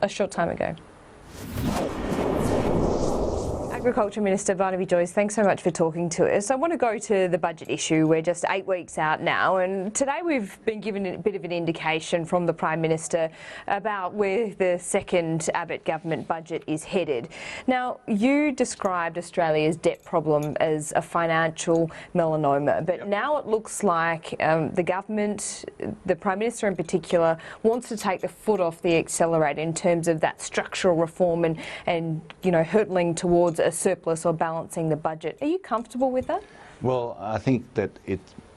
a short time ago. Agriculture Minister Barnaby Joyce, thanks so much for talking to us. I want to go to the budget issue. We're just 8 weeks out now, and today we've been given a bit of an indication from the Prime Minister about where the second Abbott government budget is headed. Now, you described Australia's debt problem as a financial melanoma, but now it looks like the government, the Prime Minister in particular, wants to take the foot off the accelerator in terms of that structural reform and you know, hurtling towards a surplus or balancing the budget. Are you comfortable with that? Well, I think that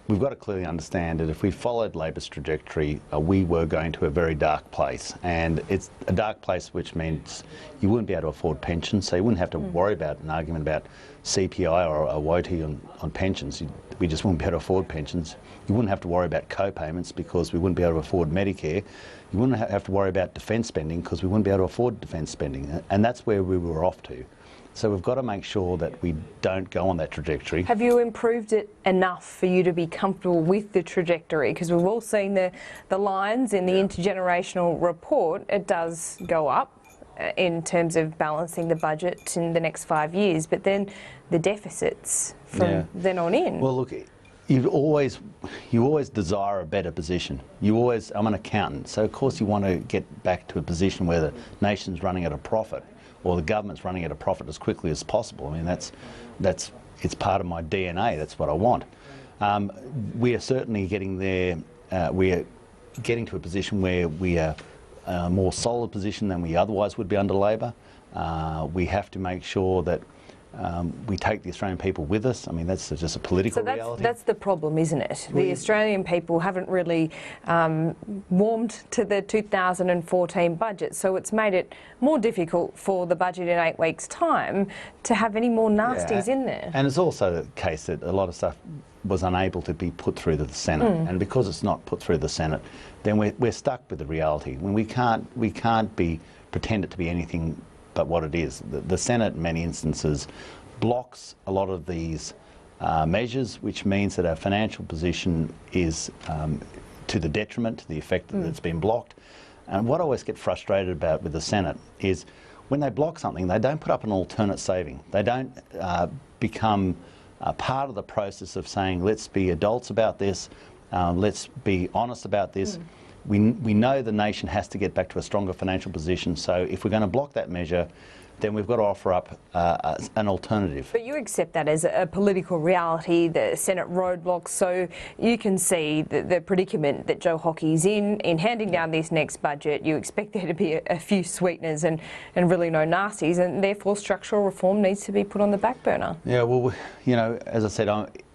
we've got to clearly understand that if we followed Labor's trajectory, we were going to a very dark place. And it's a dark place which means you wouldn't be able to afford pensions, so you wouldn't have to worry about an argument about CPI or a WOTI on pensions. We just wouldn't be able to afford pensions. You wouldn't have to worry about co-payments because we wouldn't be able to afford Medicare. You wouldn't have to worry about defence spending because we wouldn't be able to afford defence spending. And that's where we were off to. So we've got to make sure that we don't go on that trajectory. Have you improved it enough for you to be comfortable with the trajectory? Because we've all seen the lines in the Intergenerational Report. It does go up in terms of balancing the budget in the next 5 years, but then the deficits from then on in. Well, look, you always desire a better position. I'm an accountant, so of course you want to get back to a position where the nation's running at a profit, or the government's running at a profit as quickly as possible. I mean, it's part of my DNA. That's what I want. We are certainly getting there. We are getting to a position where we are a more solid position than we otherwise would be under Labor. We have to make sure that we take the Australian people with us. I mean, that's just a political reality. That's the problem, isn't it? The Australian people haven't really warmed to the 2014 budget, so it's made it more difficult for the budget in 8 weeks' time to have any more nasties in there. And it's also the case that a lot of stuff was unable to be put through to the Senate, and because it's not put through the Senate, then we're stuck with the reality. When we can't pretend it to be anything but what it is. The Senate, in many instances, blocks a lot of these measures, which means that our financial position is to the detriment, to the effect that it's been blocked. And what I always get frustrated about with the Senate is when they block something, they don't put up an alternate saving. They don't become part of the process of saying, let's be adults about this, let's be honest about this. We know the nation has to get back to a stronger financial position, so if we're going to block that measure, then we've got to offer up an alternative. But you accept that as a political reality, the Senate roadblocks, so you can see the predicament that Joe Hockey's in handing down this next budget. You expect there to be a few sweeteners and really no nasties, and therefore structural reform needs to be put on the back burner. Yeah, well, you know, as I said,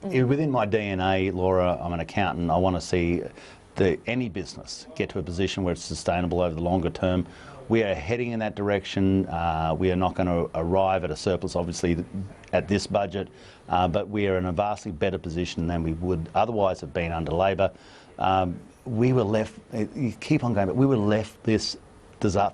within my DNA, Laura, I'm an accountant. I want to see any business get to a position where it's sustainable over the longer term. We are heading in that direction. We are not going to arrive at a surplus, obviously, at this budget, but we are in a vastly better position than we would otherwise have been under Labor. We were left, you keep on going, but we were left this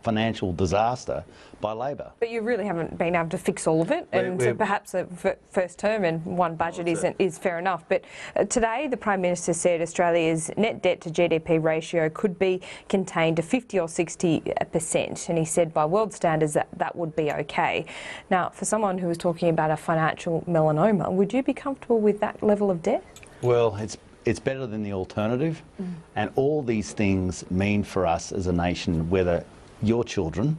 financial disaster by Labor. But you really haven't been able to fix all of it, and so perhaps a first term and one budget is fair enough. But today the Prime Minister said Australia's net debt to GDP ratio could be contained to 50 or 60%, and he said by world standards that would be okay. Now, for someone who was talking about a financial melanoma, would you be comfortable with that level of debt? Well, it's better than the alternative, and all these things mean for us as a nation, whether your children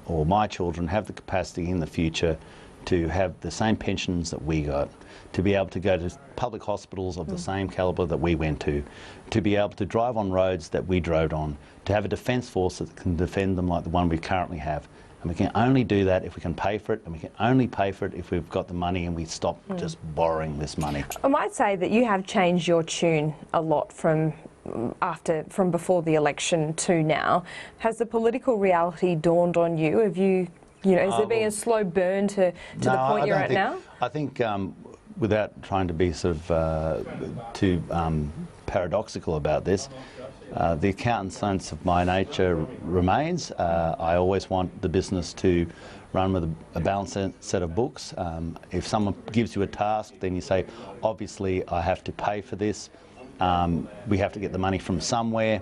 or my children have the capacity in the future to have the same pensions that we got, to be able to go to public hospitals of the same calibre that we went to be able to drive on roads that we drove on, to have a defence force that can defend them like the one we currently have. And we can only do that if we can pay for it, and we can only pay for it if we've got the money and we stop just borrowing this money. I might say that you have changed your tune a lot from before the election to now. Has the political reality dawned on you? Have you has there been a slow burn to the point you're at now? I think without trying to be sort of too paradoxical about this, the accountant sense of my nature remains. I always want the business to run with a balanced set of books. If someone gives you a task, then you say, obviously I have to pay for this. We have to get the money from somewhere.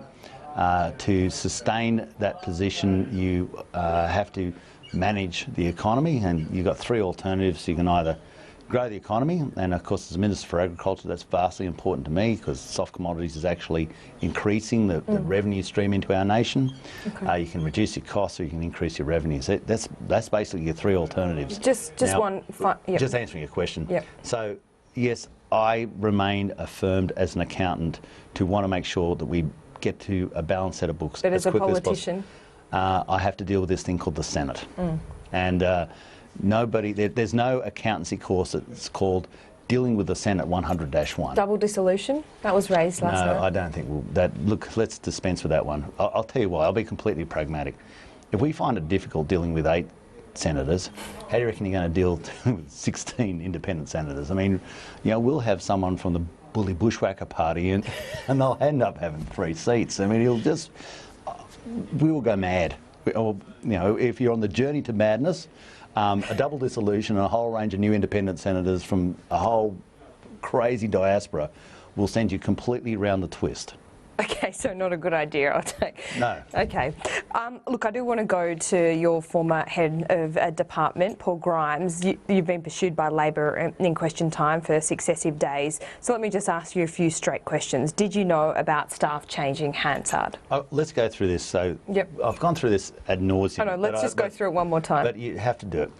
To sustain that position, you have to manage the economy, and you've got three alternatives. You can either grow the economy, and of course as Minister for Agriculture that's vastly important to me, because soft commodities is actually increasing the revenue stream into our nation. Okay. You can reduce your costs, or you can increase your revenues. That's basically your three alternatives. Just Now, yep. Just answering your question. Yep. So yes, I remain affirmed as an accountant to want to make sure that we get to a balanced set of books But as as a quickly politician, as possible. I have to deal with this thing called the Senate, and there's no accountancy course that's called Dealing with the Senate 100-1. double dissolution, that was raised last night. No, I don't think look, let's dispense with that one. I'll tell you why. I'll be completely pragmatic. If we find it difficult dealing with 8 senators, how do you reckon you're going to deal with 16 independent senators? I mean, we'll have someone from the bully bushwhacker party and they'll end up having 3 seats. I mean, we will go mad. If you're on the journey to madness, a double dissolution and a whole range of new independent senators from a whole crazy diaspora will send you completely around the twist. Okay, so not a good idea, I'll take. No. Okay. Look, I do want to go to your former head of a department, Paul Grimes. You've been pursued by Labor in Question Time for successive days. So let me just ask you a few straight questions. Did you know about staff changing Hansard? Let's go through this. So Yep. I've gone through this ad nauseum. Oh no, let's just go through it one more time. But you have to do it.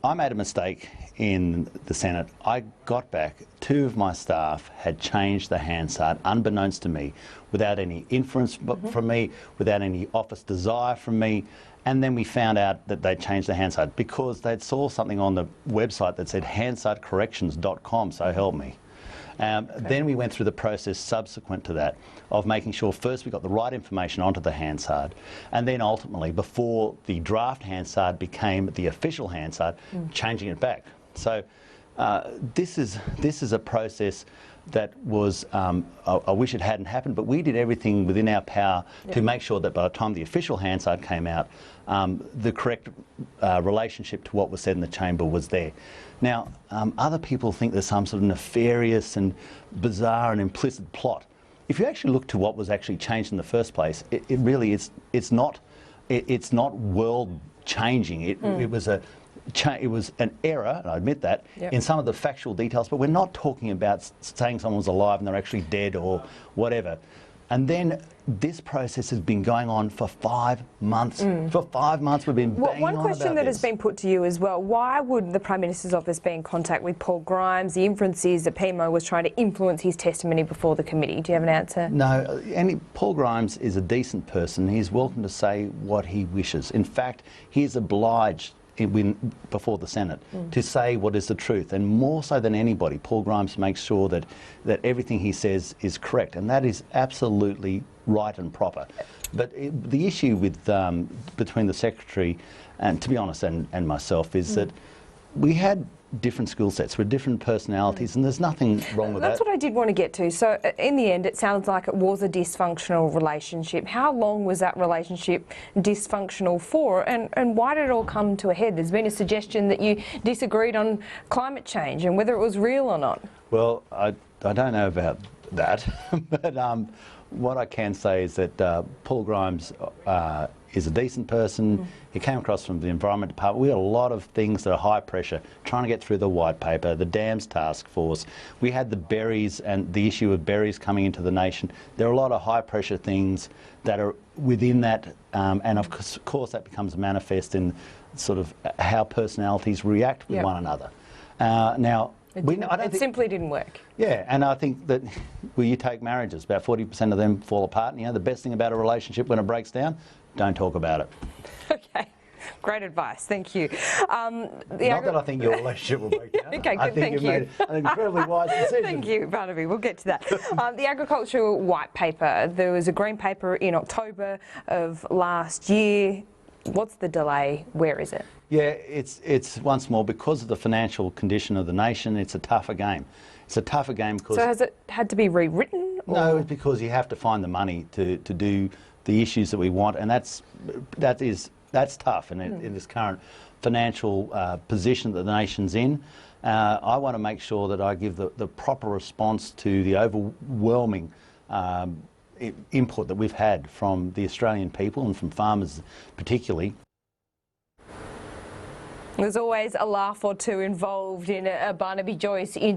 I made a mistake in the Senate. I got back, 2 of my staff had changed the Hansard unbeknownst to me, without any inference from me, without any office desire from me. And then we found out that they'd changed the Hansard because they'd saw something on the website that said hansardcorrections.com, so help me. Then we went through the process subsequent to that of making sure first we got the right information onto the Hansard, and then ultimately, before the draft Hansard became the official Hansard, changing it back. So this is a process that was, I wish it hadn't happened, but we did everything within our power to make sure that by the time the official Hansard came out, the correct relationship to what was said in the chamber was there. Now, other people think there's some sort of nefarious and bizarre and implicit plot. If you actually look to what was actually changed in the first place, it really is. It's not world changing. It was an error, and I admit that, in some of the factual details, but we're not talking about saying someone's alive and they're actually dead or whatever. And then this process has been going on for 5 months. For 5 months we've been banging on about this. One question that has been put to you as well, why would the Prime Minister's office be in contact with Paul Grimes? The inference is that PMO was trying to influence his testimony before the committee. Do you have an answer? No, Paul Grimes is a decent person. He's welcome to say what he wishes. In fact, he is obliged before the Senate to say what is the truth, and more so than anybody, Paul Grimes makes sure that everything he says is correct, and that is absolutely right and proper. But the issue with between the Secretary and, to be honest, and myself is that we had different skill sets with different personalities, and there's nothing wrong with that. That's what I did want to get to. So in the end, it sounds like it was a dysfunctional relationship. How long was that relationship dysfunctional for, and why did it all come to a head? There's been a suggestion that you disagreed on climate change and whether it was real or not. Well, I don't know about that, but what I can say is that Paul Grimes is a decent person. He came across from the Environment Department. We had a lot of things that are high pressure, trying to get through the white paper, the dams task force. We had the berries and the issue of berries coming into the nation. There are a lot of high pressure things that are within that, and of course that becomes manifest in sort of how personalities react with one another. Now, It simply didn't work. Yeah, and I think that you take marriages, about 40% of them fall apart. And, the best thing about a relationship when it breaks down, don't talk about it. Okay, great advice. Thank you. Not that I think your relationship will break down. Okay, good. I think Thank you made an incredibly wise decision. Thank you, Barnaby. We'll get to that. The agricultural white paper. There was a green paper in October of last year. What's the delay? Where is it? Yeah, it's once more because of the financial condition of the nation. It's a tougher game. It's a tougher game because. So has it had to be rewritten? Or? No, it's because you have to find the money to do the issues that we want, and that's tough in this current financial position that the nation's in. I want to make sure that I give the proper response to the overwhelming input that we've had from the Australian people and from farmers particularly. There's always a laugh or two involved in a Barnaby Joyce interview.